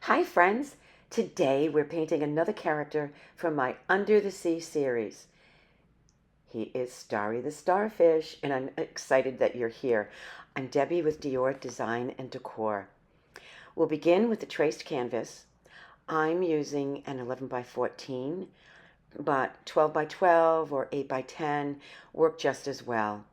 Hi friends! Today we're painting another character from my Under the Sea series. He is Starry the Starfish, and I'm excited that you're here. I'm Debbie with Dior Design and Decor. We'll begin with the traced canvas. I'm using an 11 by 14, but 12 by 12 or 8 by 10 work just as well.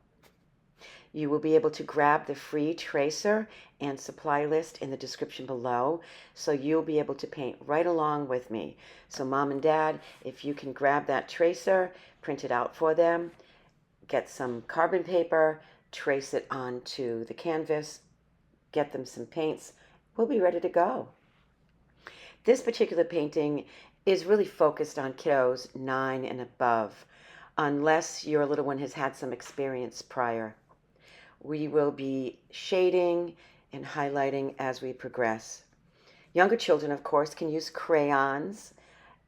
You will be able to grab the free tracer and supply list in the description below, so you'll be able to paint right along with me. So mom and dad, if you can grab that tracer, print it out for them, get some carbon paper, trace it onto the canvas, get them some paints, we'll be ready to go. This particular painting is really focused on kiddos 9 and above, unless your little one has had some experience prior. We will be shading and highlighting as we progress. Younger children, of course, can use crayons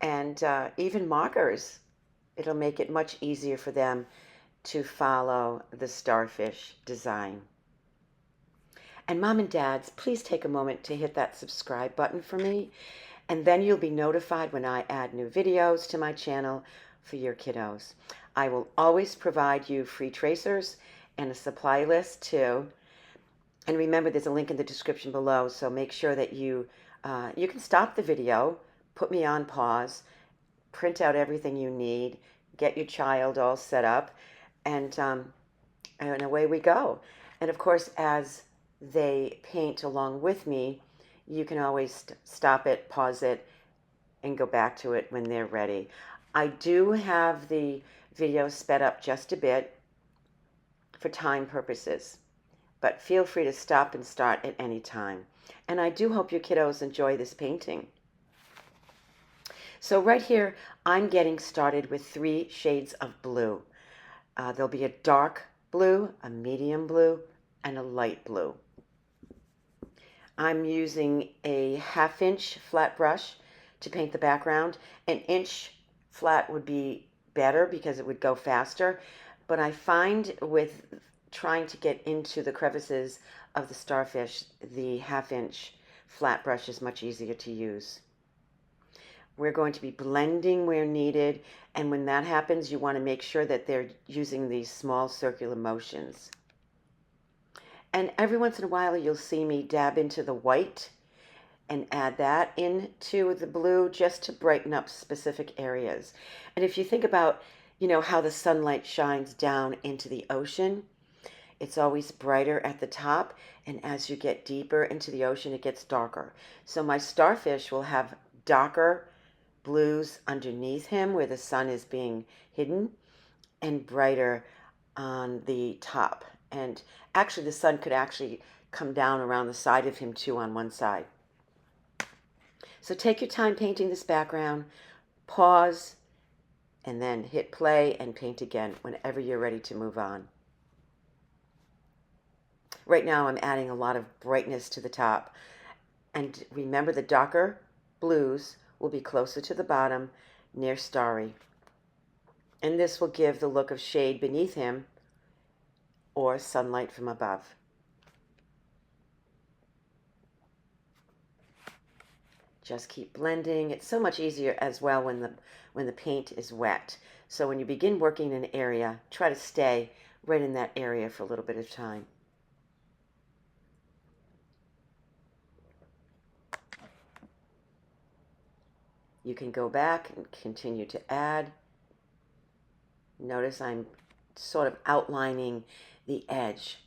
and even markers. It'll make it much easier for them to follow the starfish design. And mom and dads, please take a moment to hit that subscribe button for me, and then you'll be notified when I add new videos to my channel for your kiddos. I will always provide you free tracers and a supply list too. And remember, there's a link in the description below, so make sure that you can stop the video, put me on pause, print out everything you need, get your child all set up, and away we go. And of course, as they paint along with me, you can always stop it, pause it, and go back to it when they're ready. I do have the video sped up just a bit for time purposes, but feel free to stop and start at any time. And I do hope your kiddos enjoy this painting. So right here, I'm getting started with 3 shades of blue. There'll be a dark blue, a medium blue, and a light blue. I'm using a 1/2 inch flat brush to paint the background. An inch flat would be better because it would go faster. But I find with trying to get into the crevices of the starfish, the 1/2 inch flat brush is much easier to use. We're going to be blending where needed, and when that happens, you want to make sure that they're using these small circular motions. And every once in a while, you'll see me dab into the white and add that into the blue just to brighten up specific areas. And if you think about how the sunlight shines down into the ocean, it's always brighter at the top, and as you get deeper into the ocean, it gets darker. So my starfish will have darker blues underneath him where the sun is being hidden, and brighter on the top. And actually, the sun could actually come down around the side of him too on one side. So take your time painting this background, pause, and then hit play and paint again whenever you're ready to move on. Right now I'm adding a lot of brightness to the top. And remember, the darker blues will be closer to the bottom near Starry. And this will give the look of shade beneath him or sunlight from above. Just keep blending. It's so much easier as well when the paint is wet. So when you begin working in an area, try to stay right in that area for a little bit of time. You can go back and continue to add. Notice I'm sort of outlining the edge.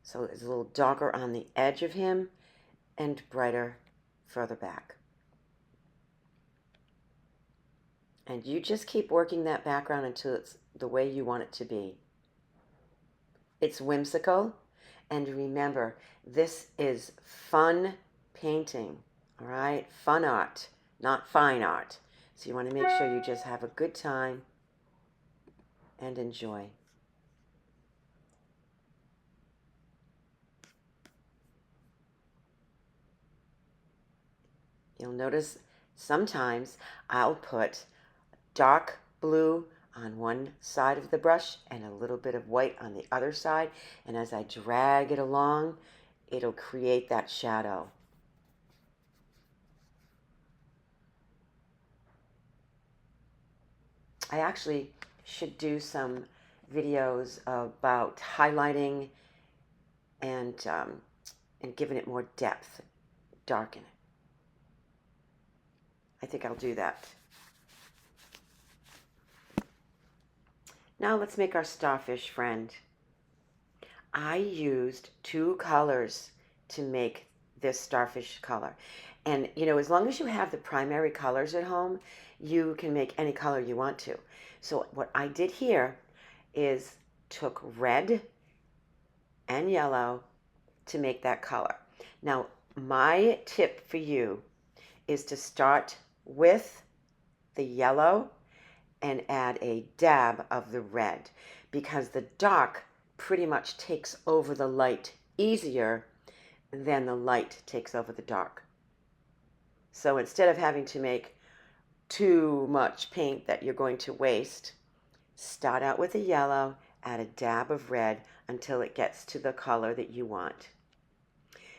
So it's a little darker on the edge of him and brighter further back. And you just keep working that background until it's the way you want it to be. It's whimsical, and remember, this is fun painting, all right? Fun art, not fine art. So you want to make sure you just have a good time and enjoy. You'll notice sometimes I'll put dark blue on one side of the brush and a little bit of white on the other side, and as I drag it along, it'll create that shadow. I actually should do some videos about highlighting and giving it more depth, darken it. I think I'll do that. Now let's make our starfish friend. I used 2 colors to make this starfish color. And, you know, as long as you have the primary colors at home, you can make any color you want to. So what I did here is took red and yellow to make that color. Now, my tip for you is to start with the yellow and add a dab of the red, because the dark pretty much takes over the light easier than the light takes over the dark. So instead of having to make too much paint that you're going to waste, start out with a yellow, add a dab of red until it gets to the color that you want.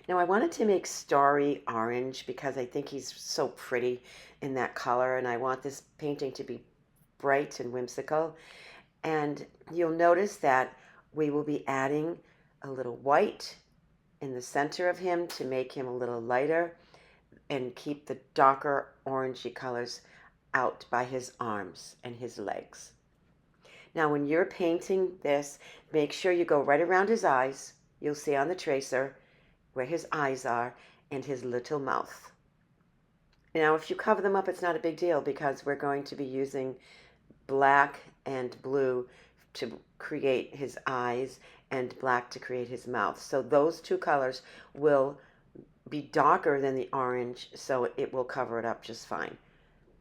Now I wanted to make Starry orange because I think he's so pretty in that color, and I want this painting to be bright and whimsical. And you'll notice that we will be adding a little white in the center of him to make him a little lighter and keep the darker orangey colors out by his arms and his legs. Now when you're painting this, make sure you go right around his eyes. You'll see on the tracer where his eyes are and his little mouth. Now if you cover them up, it's not a big deal because we're going to be using black and blue to create his eyes and black to create his mouth. So those 2 colors will be darker than the orange, so it will cover it up just fine.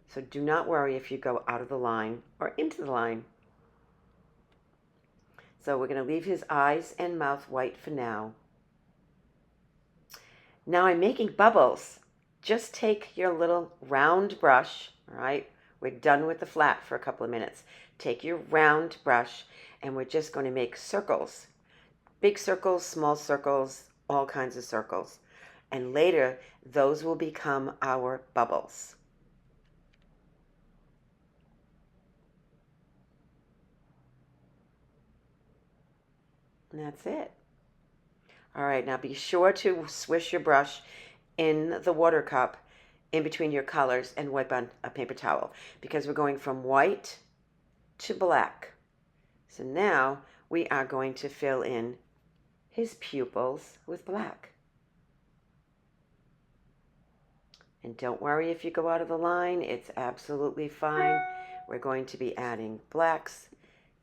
So do not worry if you go out of the line or into the line. So we're going to leave his eyes and mouth white for now. Now I'm making bubbles. Just take your little round brush, all right? We're done with the flat for a couple of minutes. Take your round brush and we're just going to make circles. Big circles, small circles, all kinds of circles. And later, those will become our bubbles. And that's it. All right, now be sure to swish your brush in the water cup in between your colors and wipe on a paper towel because we're going from white to black. So now we are going to fill in his pupils with black. And don't worry if you go out of the line, it's absolutely fine. We're going to be adding blacks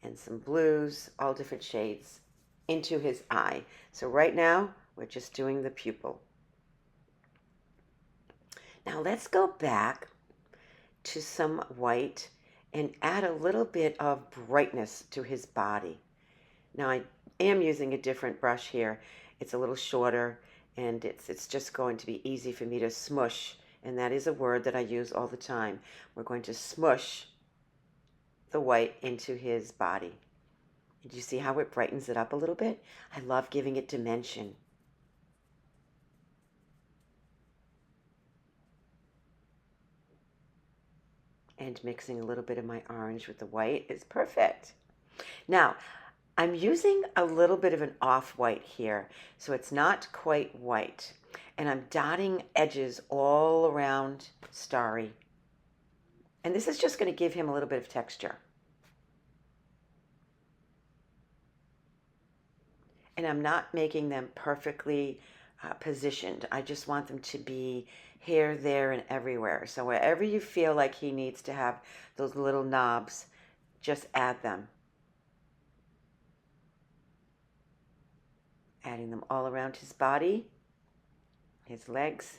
and some blues, all different shades, into his eye. So right now, we're just doing the pupil. Now let's go back to some white and add a little bit of brightness to his body. Now I am using a different brush here. It's a little shorter and it's just going to be easy for me to smush, and that is a word that I use all the time. We're going to smush the white into his body. Did you see how it brightens it up a little bit? I love giving it dimension. And mixing a little bit of my orange with the white is perfect. Now, I'm using a little bit of an off-white here, so it's not quite white. And I'm dotting edges all around Starry. And this is just going to give him a little bit of texture. And I'm not making them perfectly positioned. I just want them to be here, there, and everywhere. So wherever you feel like he needs to have those little knobs, just add them. Adding them all around his body, his legs,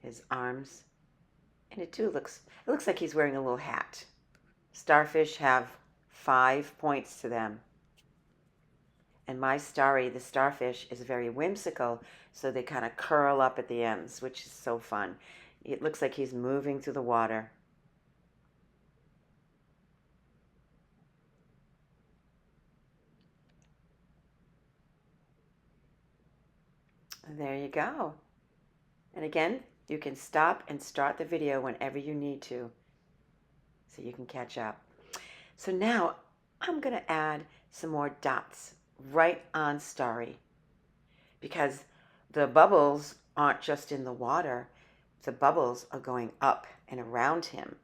his arms. And it looks like he's wearing a little hat. Starfish have 5 points to them. And my Starry the Starfish is very whimsical, so they kind of curl up at the ends, which is so fun. It looks like he's moving through the water. There you go. And again, you can stop and start the video whenever you need to, so you can catch up. So now I'm going to add some more dots right on Starry, because the bubbles aren't just in the water, the bubbles are going up and around him.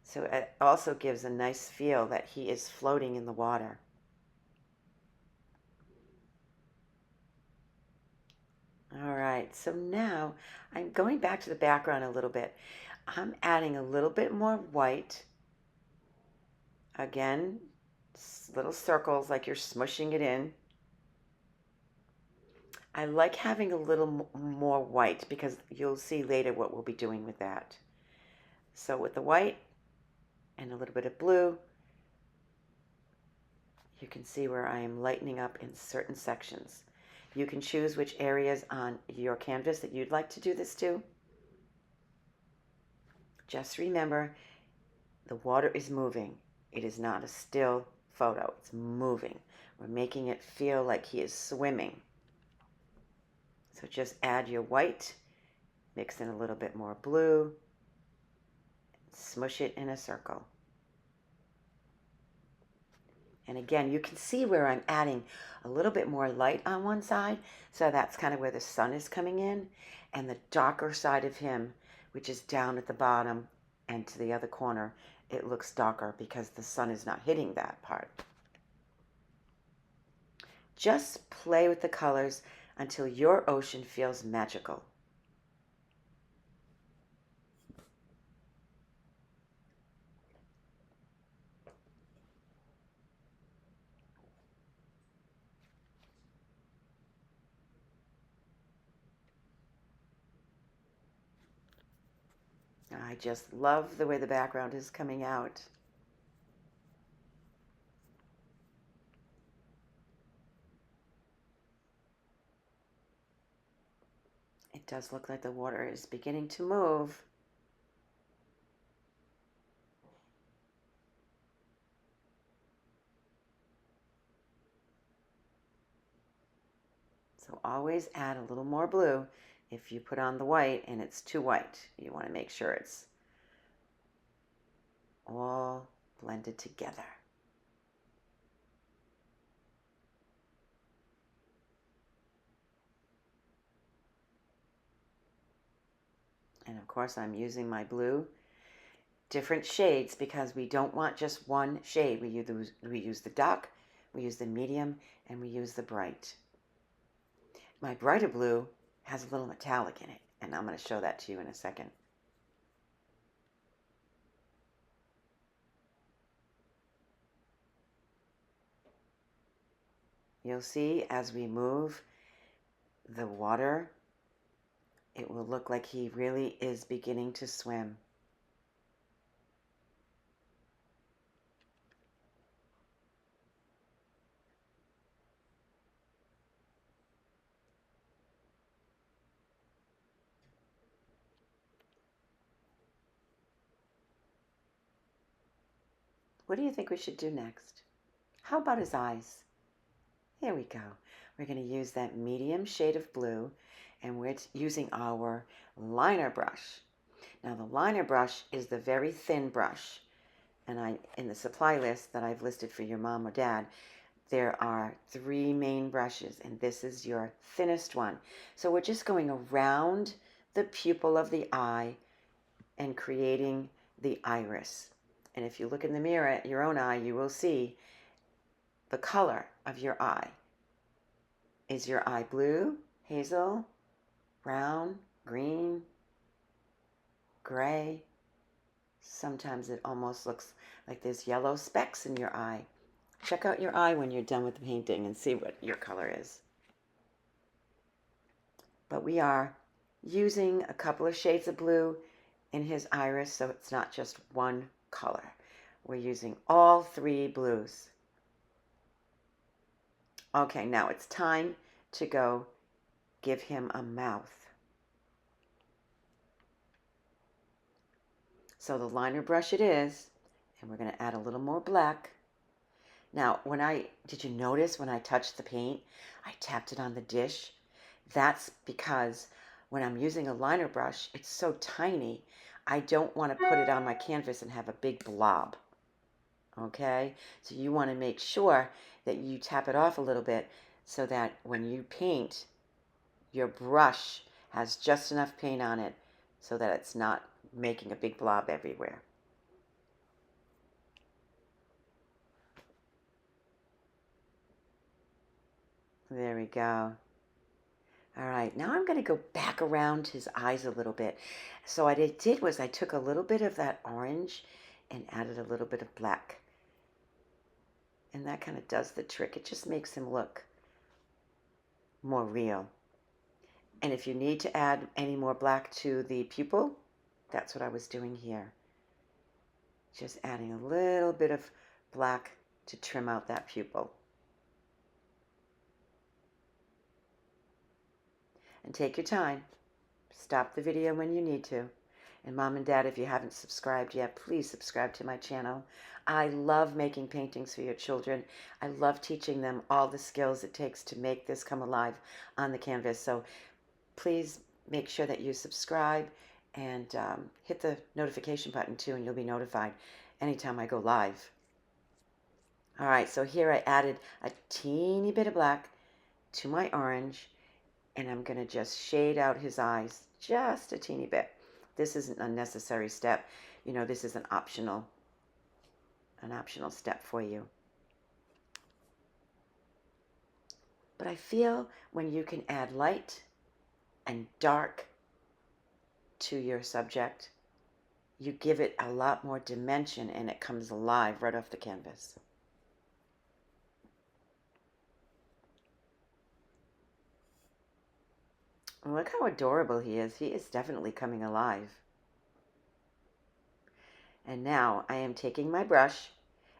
So it also gives a nice feel that he is floating in the water. All right, so now I'm going back to the background a little bit. I'm adding a little bit more white. Again, little circles like you're smushing it in. I like having a little more white because you'll see later what we'll be doing with that. So with the white and a little bit of blue, you can see where I am lightening up in certain sections. You can choose which areas on your canvas that you'd like to do this to. Just remember, the water is moving. It is not a still photo. It's moving. We're making it feel like he is swimming. So just add your white, mix in a little bit more blue, smush it in a circle. And again, you can see where I'm adding a little bit more light on one side. So that's kind of where the sun is coming in. And the darker side of him, which is down at the bottom and to the other corner, it looks darker because the sun is not hitting that part. Just play with the colors until your ocean feels magical. I just love the way the background is coming out. It does look like the water is beginning to move. So always add a little more blue if you put on the white and it's too white. You want to make sure it's all blended together. And of course I'm using my blue, different shades, because we don't want just one shade. We use the dark, we use the medium, and we use the bright. My brighter blue has a little metallic in it, and I'm going to show that to you in a second. You'll see as we move the water, it will look like he really is beginning to swim. What do you think we should do next? How about his eyes? There we go. We're going to use that medium shade of blue, and we're using our liner brush. Now the liner brush is the very thin brush, and in the supply list that I've listed for your mom or dad, there are 3 main brushes, and this is your thinnest one. So we're just going around the pupil of the eye and creating the iris. And if you look in the mirror at your own eye, you will see the color of your eye. Is your eye blue, hazel, brown, green, gray? Sometimes it almost looks like there's yellow specks in your eye. Check out your eye when you're done with the painting and see what your color is. But we are using a couple of shades of blue in his iris, so it's not just one color. We're using all 3 blues. Okay, now it's time to go give him a mouth. So the liner brush it is, and we're going to add a little more black. Now, did you notice when I touched the paint, I tapped it on the dish? That's because when I'm using a liner brush, it's so tiny, I don't want to put it on my canvas and have a big blob. okay? So you want to make sure that you tap it off a little bit so that when you paint, your brush has just enough paint on it so that it's not making a big blob everywhere. There we go. All right, now I'm going to go back around his eyes a little bit. So what I did was I took a little bit of that orange and added a little bit of black. And that kind of does the trick. It just makes him look more real. And if you need to add any more black to the pupil, that's what I was doing here. Just adding a little bit of black to trim out that pupil. And take your time. Stop the video when you need to. And Mom and Dad, if you haven't subscribed yet, please subscribe to my channel. I love making paintings for your children. I love teaching them all the skills it takes to make this come alive on the canvas. So please make sure that you subscribe and hit the notification button too, and you'll be notified anytime I go live. All right, so here I added a teeny bit of black to my orange, and I'm going to just shade out his eyes just a teeny bit. This is an unnecessary step. You know, this is an optional step for you. But I feel when you can add light and dark to your subject, you give it a lot more dimension and it comes alive right off the canvas. Look how adorable he is. He is definitely coming alive. And now I am taking my brush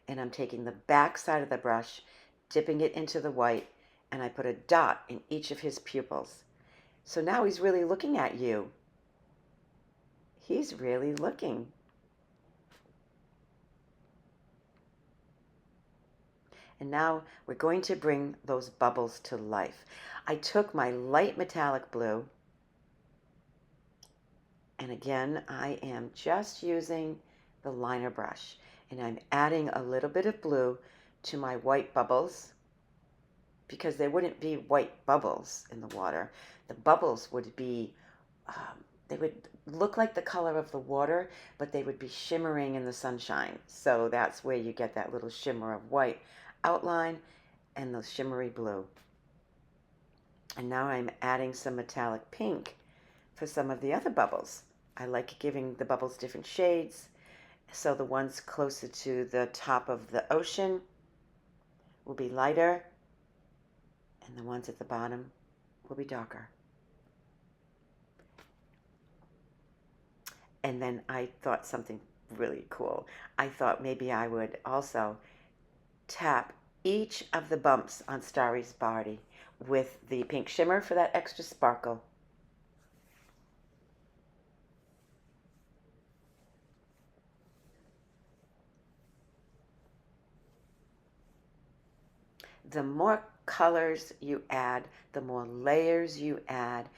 and I'm taking the back side of the brush, dipping it into the white, and I put a dot in each of his pupils. So now he's really looking at you. He's really looking. And now we're going to bring those bubbles to life. I took my light metallic blue, and again, I am just using the liner brush, and I'm adding a little bit of blue to my white bubbles, because there wouldn't be white bubbles in the water. The bubbles would be, they would look like the color of the water, but they would be shimmering in the sunshine. So that's where you get that little shimmer of white outline and the shimmery blue. And now I'm adding some metallic pink for some of the other bubbles. I like giving the bubbles different shades. So the ones closer to the top of the ocean will be lighter, and the ones at the bottom will be darker. And then I thought something really cool. I thought maybe I would also tap each of the bumps on Starry's body with the pink shimmer for that extra sparkle. The more colors you add, the more layers you add,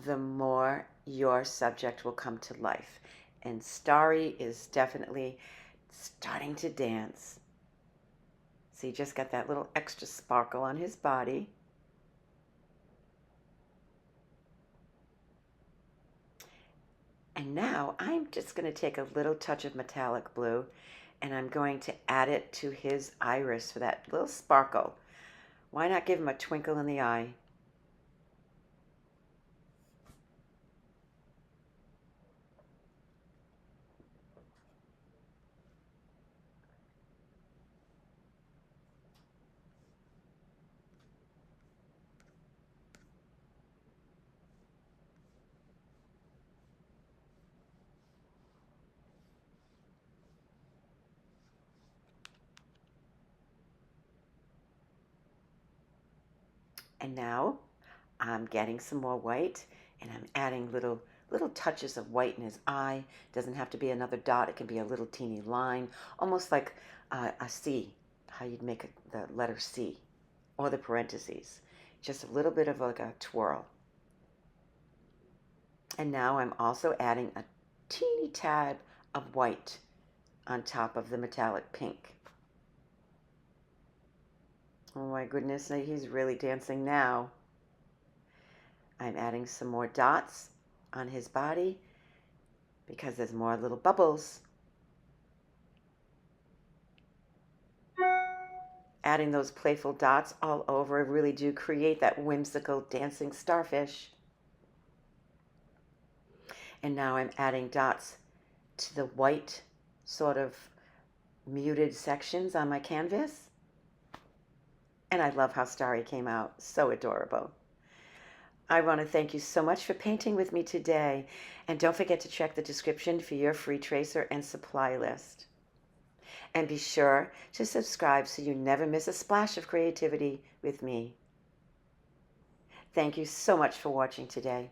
the more your subject will come to life. And Starry is definitely starting to dance. So you just got that little extra sparkle on his body. And now I'm just going to take a little touch of metallic blue and I'm going to add it to his iris for that little sparkle. Why not give him a twinkle in the eye? And now I'm getting some more white and I'm adding little touches of white in his eye. Doesn't have to be another dot. It can be a little teeny line, almost like a C, how you'd make the letter C, or the parentheses. Just a little bit of like a twirl. And now I'm also adding a teeny tad of white on top of the metallic pink. Oh my goodness, he's really dancing now. I'm adding some more dots on his body because there's more little bubbles. Adding those playful dots all over really do create that whimsical dancing starfish. And now I'm adding dots to the white sort of muted sections on my canvas. And I love how Starry came out. So adorable. I want to thank you so much for painting with me today. And don't forget to check the description for your free tracer and supply list. And be sure to subscribe so you never miss a splash of creativity with me. Thank you so much for watching today.